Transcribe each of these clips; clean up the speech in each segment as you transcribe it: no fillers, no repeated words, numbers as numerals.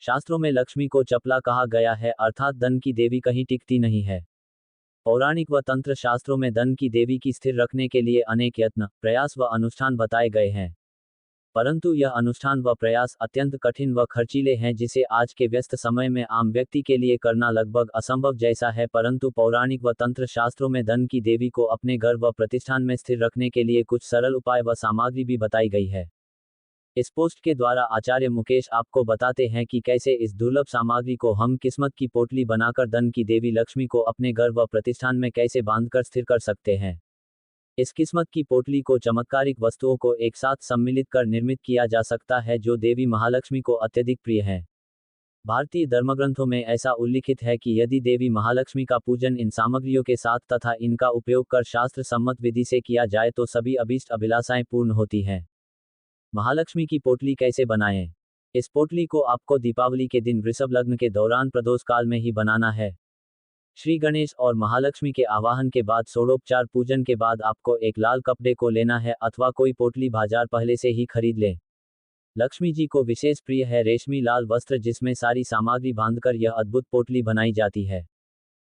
शास्त्रों में लक्ष्मी को चपला कहा गया है, अर्थात धन की देवी कहीं टिकती नहीं है। पौराणिक व तंत्र शास्त्रों में धन की देवी की स्थिर रखने के लिए अनेक यत्न, प्रयास व अनुष्ठान बताए गए हैं। परंतु यह अनुष्ठान व प्रयास अत्यंत कठिन व खर्चीले हैं, जिसे आज के व्यस्त समय में आम व्यक्ति के लिए करना लगभग असंभव जैसा है। परंतु पौराणिक व तंत्र शास्त्रों में धन की देवी को अपने घर व प्रतिष्ठान में स्थिर रखने के लिए कुछ सरल उपाय व सामग्री भी बताई गई है। इस पोस्ट के द्वारा आचार्य मुकेश आपको बताते हैं कि कैसे इस दुर्लभ सामग्री को हम किस्मत की पोटली बनाकर धन की देवी लक्ष्मी को अपने घर व प्रतिष्ठान में कैसे बांधकर स्थिर कर सकते हैं। इस किस्मत की पोटली को चमत्कारिक वस्तुओं को एक साथ सम्मिलित कर निर्मित किया जा सकता है, जो देवी महालक्ष्मी को अत्यधिक प्रिय है। भारतीय धर्मग्रंथों में ऐसा उल्लिखित है कि यदि देवी महालक्ष्मी का पूजन इन सामग्रियों के साथ तथा इनका उपयोग कर शास्त्र सम्मत विधि से किया जाए तो सभी अभीष्ट अभिलाषाएं पूर्ण होती हैं। महालक्ष्मी की पोटली कैसे बनाएं? इस पोटली को आपको दीपावली के दिन वृषभ लग्न के दौरान प्रदोष काल में ही बनाना है। श्री गणेश और महालक्ष्मी के आवाहन के बाद षोडोपचार पूजन के बाद आपको एक लाल कपड़े को लेना है अथवा कोई पोटली बाजार पहले से ही खरीद लें। लक्ष्मी जी को विशेष प्रिय है रेशमी लाल वस्त्र, जिसमें सारी सामग्री बांधकर यह अद्भुत पोटली बनाई जाती है।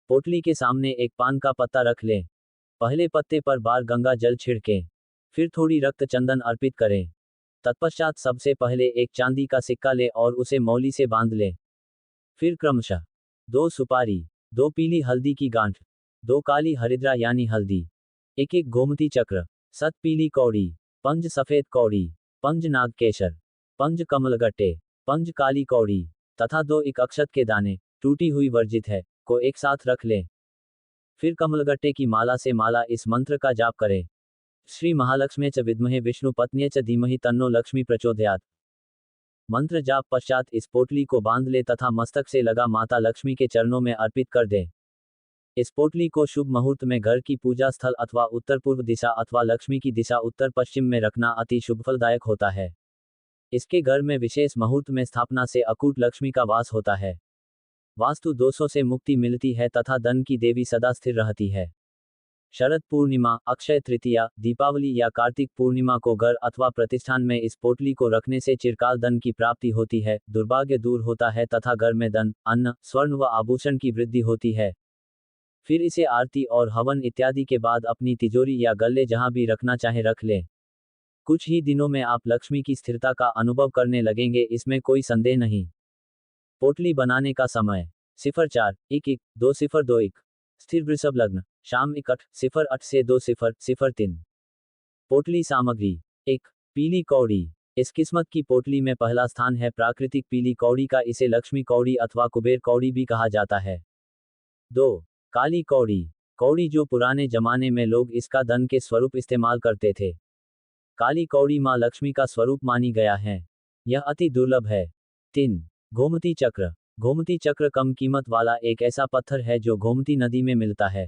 पोटली के सामने एक पान का पत्ता रख लें। पहले पत्ते पर बार गंगा जल छिड़कें, फिर थोड़ी रक्त चंदन अर्पित करें। तत्पश्चात सबसे पहले एक चांदी का सिक्का लें और उसे मौली से बांध लें। फिर क्रमशः 2 सुपारी, 2 पीली हल्दी की गांठ, 2 काली हरिद्रा यानी हल्दी, 1 गोमती चक्र, 7 पीली कौड़ी, 5 सफेद कौड़ी, 5 नाग केसर, 5 कमलगट्टे, 5 काली कौड़ी तथा 2 अक्षत के दाने, टूटी हुई वर्जित है, को एक साथ रख लें। फिर कमलगट्टे की माला से माला इस मंत्र का जाप करें। श्री महालक्ष्मी च विद्महे विष्णु पत्न्ये च धीमहि तन्नो लक्ष्मी प्रचोदयात्। मंत्र जाप पश्चात इस पोटली को बांध ले तथा मस्तक से लगा माता लक्ष्मी के चरणों में अर्पित कर दें। इस पोटली को शुभ मुहूर्त में घर की पूजा स्थल अथवा उत्तर पूर्व दिशा अथवा लक्ष्मी की दिशा उत्तर पश्चिम में रखना अति शुभफलदायक होता है। इसके घर में विशेष मुहूर्त में स्थापना से अकूट लक्ष्मी का वास होता है। वास्तु दोषों से मुक्ति मिलती है तथा धन की देवी सदा स्थिर रहती है। शरद पूर्णिमा, अक्षय तृतीया, दीपावली या कार्तिक पूर्णिमा को घर अथवा प्रतिष्ठान में इस पोटली को रखने से चिरकाल धन की प्राप्ति होती है, दुर्भाग्य दूर होता है तथा घर में धन, अन्न, स्वर्ण व आभूषण की वृद्धि होती है। फिर इसे आरती और हवन इत्यादि के बाद अपनी तिजोरी या गल्ले जहां भी रखना चाहे रख लें। कुछ ही दिनों में आप लक्ष्मी की स्थिरता का अनुभव करने लगेंगे, इसमें कोई संदेह नहीं। पोटली बनाने का समय 04-1-1-2021। स्थिर वृषभ लग्न, शाम 1:08 से 2:03। पोटली सामग्री 1 पीली कौड़ी। इस किस्मत की पोटली में पहला स्थान है प्राकृतिक पीली कौड़ी का, इसे लक्ष्मी कौड़ी अथवा कुबेर कौड़ी भी कहा जाता है। 2 काली कौड़ी। कौड़ी जो पुराने जमाने में लोग इसका धन के स्वरूप इस्तेमाल करते थे। काली कौड़ी मां लक्ष्मी का स्वरूप मानी गया है। यह अति दुर्लभ है। 3 गोमती चक्र। गोमती चक्र कम कीमत वाला एक ऐसा पत्थर है जो गोमती नदी में मिलता है।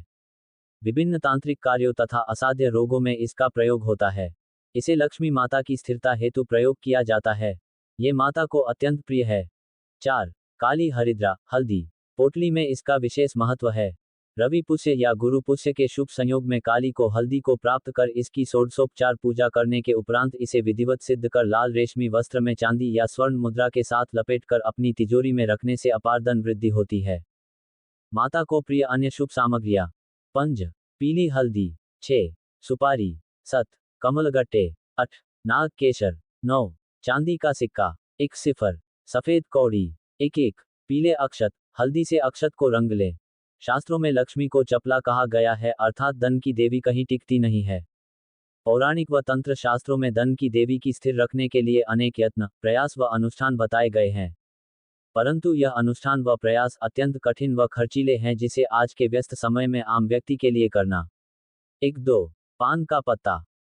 विभिन्न तांत्रिक कार्यों तथा असाध्य रोगों में इसका प्रयोग होता है। इसे लक्ष्मी माता की स्थिरता हेतु प्रयोग किया जाता है। ये माता को अत्यंत प्रिय है। 4 काली हरिद्रा, हल्दी। पोटली में इसका विशेष महत्व है। रवि पुष्य या गुरु पुष्य के शुभ संयोग में काली को हल्दी को प्राप्त कर इसकी षोडशोपचार पूजा करने के उपरांत इसे विधिवत सिद्ध कर लाल रेशमी वस्त्र में चांदी या स्वर्ण मुद्रा के साथ लपेटकर अपनी तिजोरी में रखने से अपार धन वृद्धि होती है। माता को प्रिय अन्य शुभ सामग्रियां: 5 पीली हल्दी, 6 सुपारी, 7 कमलगट्टे, 8 नाग केसर, 9 चांदी का सिक्का, 1 सिफर, सफेद कौड़ी, 1 पीले अक्षत। हल्दी से अक्षत को रंग ले। शास्त्रों में लक्ष्मी को चपला कहा गया है, अर्थात धन की देवी कहीं टिकती नहीं है। पौराणिक व तंत्र शास्त्रों में धन की देवी की स्थिर रखने के लिए अनेक यत्न, प्रयास व अनुष्ठान बताए गए हैं। परंतु यह अनुष्ठान व प्रयास अत्यंत कठिन व खर्चीले हैं, जिसे आज के व्यस्त समय में आम व्यक्ति के लिए करना 1-2 पान का पत्ता।